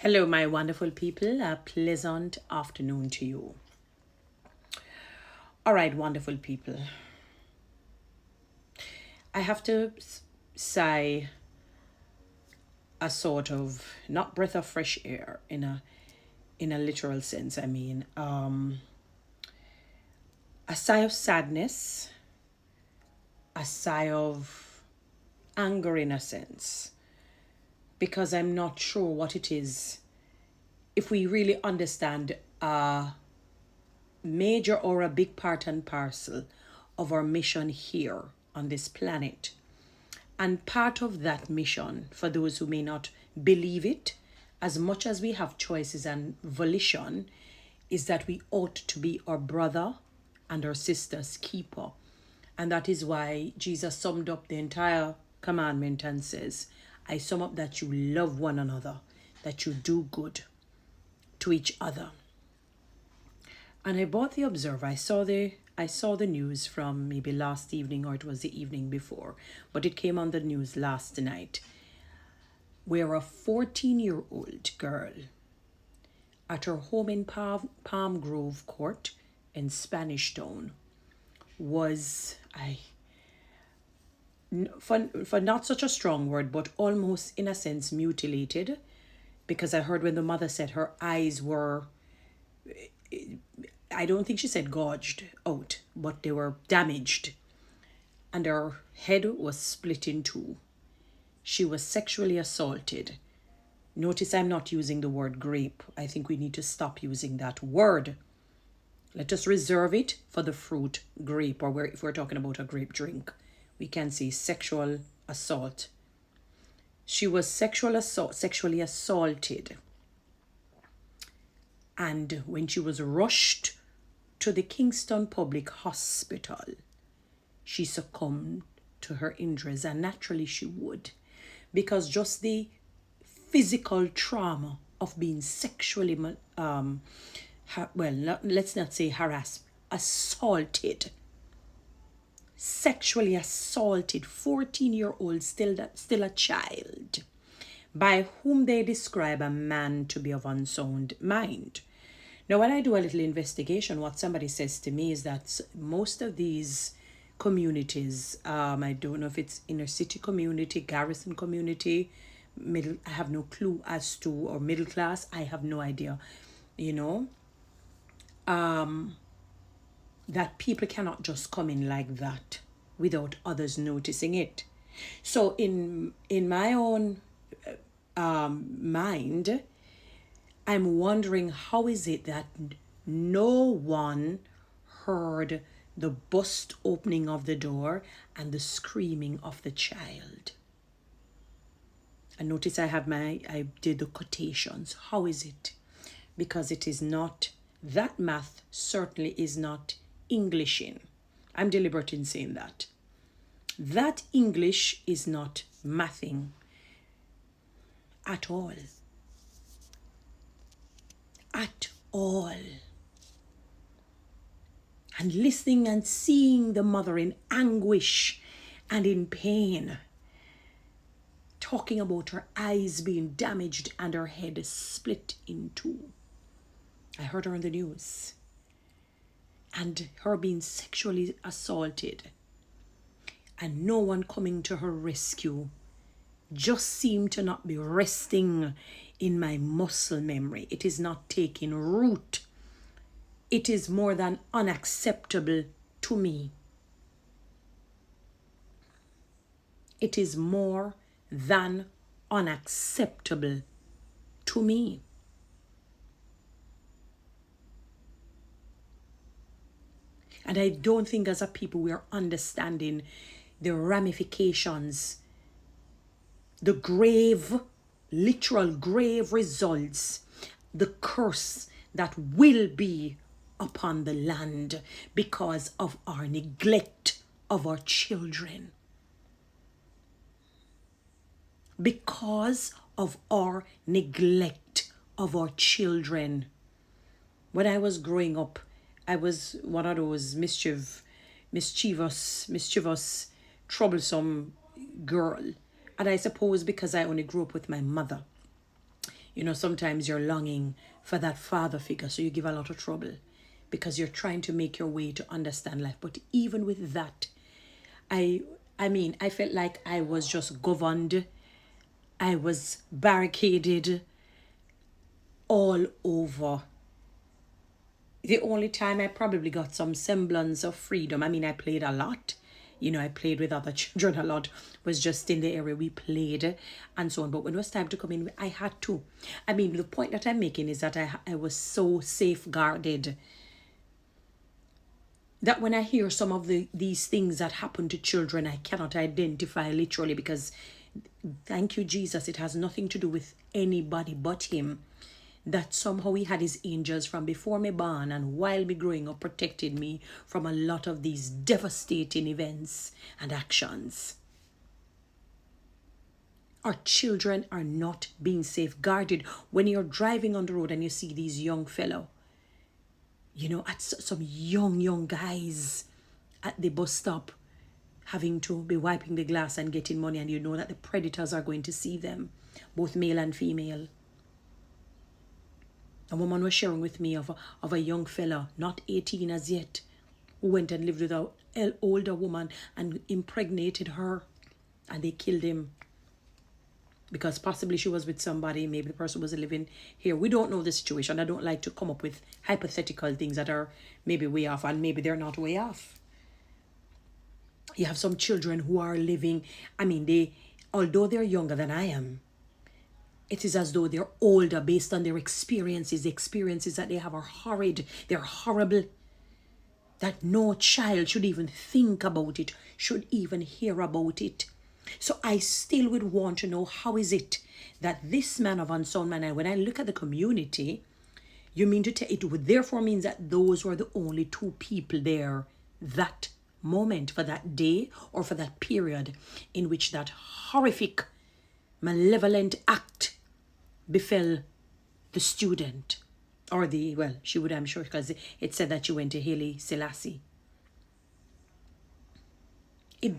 Hello, my wonderful people. A pleasant afternoon to you. All right, wonderful people. I have to sigh a sort of not breath of fresh air in a literal sense. A sigh of sadness, a sigh of anger in a sense, because I'm not sure what it is. If we really understand major or a big part and parcel of our mission here on this planet. And part of that mission, for those who may not believe it, as much as we have choices and volition, is that we ought to be our brother and our sister's keeper. And that is why Jesus summed up the entire commandment and says, I sum up that you love one another, that you do good to each other. And I bought the Observer. I saw the news from maybe last evening, or it was the evening before, but it came on the news last night, where a 14-year-old girl at her home in Palm Grove Court in Spanish Town was, for not such a strong word, but almost in a sense mutilated, because I heard when the mother said her eyes were, I don't think she said gouged out, but they were damaged. And her head was split in two. She was sexually assaulted. Notice I'm not using the word grape. I think we need to stop using that word. Let us reserve it for the fruit grape, or if we're talking about a grape drink, we can say sexual assault. She was sexually assaulted. And when she was rushed to the Kingston Public Hospital, she succumbed to her injuries, and naturally she would, because just the physical trauma of being sexually, let's not say harassed, assaulted, sexually assaulted, 14-year-old, still a child, by whom they describe a man to be of unsound mind. Now, when I do a little investigation, what somebody says to me is that most of these communities, I don't know if it's inner city community, garrison community, I have no clue as to, or middle class, I have no idea, that people cannot just come in like that without others noticing it. So in my own mind, I'm wondering, how is it that no one heard the bust opening of the door and the screaming of the child? And notice I did the quotations. How is it? Because it is not, that math certainly is not Englishing. I'm deliberate in saying that. That English is not mathing at all. At all. And listening and seeing the mother in anguish and in pain, talking about her eyes being damaged and her head split in two. I heard her on the news. And her being sexually assaulted. And no one coming to her rescue just seemed to not be resting in my muscle memory. It is not taking root. It is more than unacceptable to me. It is more than unacceptable to me. And I don't think as a people we are understanding the ramifications, the grave, literal grave results, the curse that will be upon the land because of our neglect of our children. Because of our neglect of our children. When I was growing up, I was one of those mischievous, troublesome girl. And I suppose because I only grew up with my mother, You know, sometimes you're longing for that father figure, so you give a lot of trouble because you're trying to make your way to understand life. But even with that, I I mean, I felt like I was just governed. I was barricaded all over. The only time I probably got some semblance of freedom, I mean, I played a lot. You know, I played with other children a lot, was just in the area we played and so on. But when it was time to come in, I had to. I mean, the point that I'm making is that I was so safeguarded that when I hear some of these things that happen to children, I cannot identify literally because, thank you, Jesus, it has nothing to do with anybody but him. That somehow he had his angels from before me born and while me growing up protected me from a lot of these devastating events and actions. Our children are not being safeguarded. When you're driving on the road and you see these young fellow, you know, at some young guys at the bus stop having to be wiping the glass and getting money, and you know that the predators are going to see them, both male and female. A woman was sharing with me of a young fella, not 18 as yet, who went and lived with an older woman and impregnated her, and they killed him because possibly she was with somebody, maybe the person was living here. We don't know the situation. I don't like to come up with hypothetical things that are maybe way off, and maybe they're not way off. You have some children who are living, I mean, although they're younger than I am, it is as though they're older based on their experiences. The experiences that they have are horrid. They're horrible. That no child should even think about it, should even hear about it. So I still would want to know, how is it that this man of unsound mind, and when I look at the community, you mean to tell it would therefore means that those were the only two people there that moment, for that day or for that period in which that horrific, malevolent act befell the student, or she would, I'm sure, because it said that she went to Haile Selassie.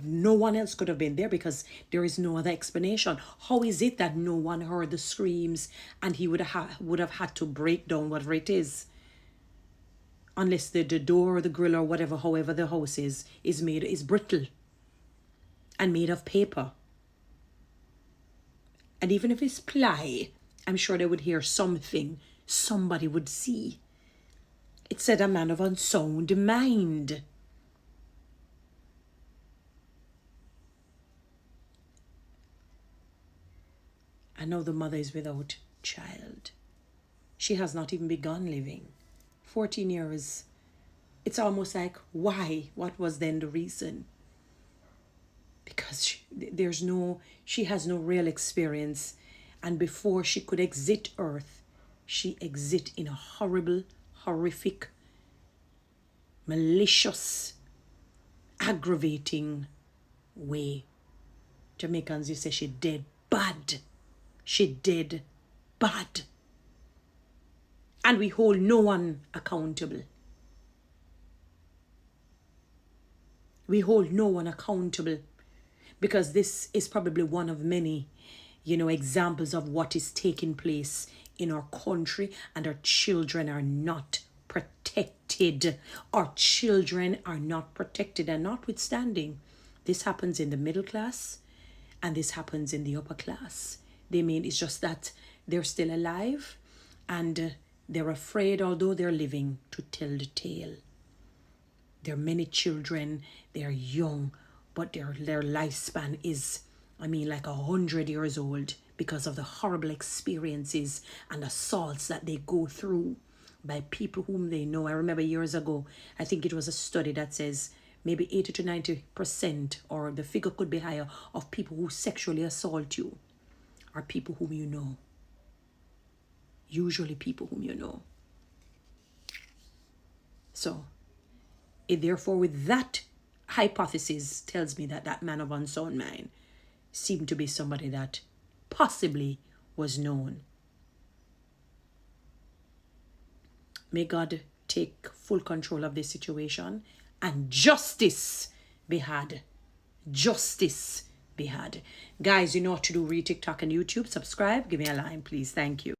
No one else could have been there because there is no other explanation. How is it that no one heard the screams and he would have had to break down whatever it is? Unless the door or the grill or whatever, however the house is brittle and made of paper. And even if it's ply, I'm sure they would hear something. Somebody would see. It said a man of unsound mind. And now the mother is without child. She has not even begun living. 14 years. It's almost like, why? What was then the reason? Because she has no real experience. And before she could exit earth, she exit in a horrible, horrific, malicious, aggravating way. Jamaicans, you say she did bad. She did bad. And we hold no one accountable. We hold no one accountable because this is probably one of many, examples of what is taking place in our country, and our children are not protected. Our children are not protected, and notwithstanding, this happens in the middle class and this happens in the upper class. It's just that they're still alive and they're afraid, although they're living, to tell the tale. There are many children, they're young, but their lifespan is, like 100 years old because of the horrible experiences and assaults that they go through by people whom they know. I remember years ago, I think it was a study that says maybe 80 to 90%, or the figure could be higher, of people who sexually assault you are people whom you know. Usually people whom you know. So, it therefore, with that hypothesis, tells me that that man of unsound mind seemed to be somebody that possibly was known. May God take full control of this situation and justice be had. Justice be had. Guys, you know what to do. Read TikTok and YouTube. Subscribe. Give me a line, please. Thank you.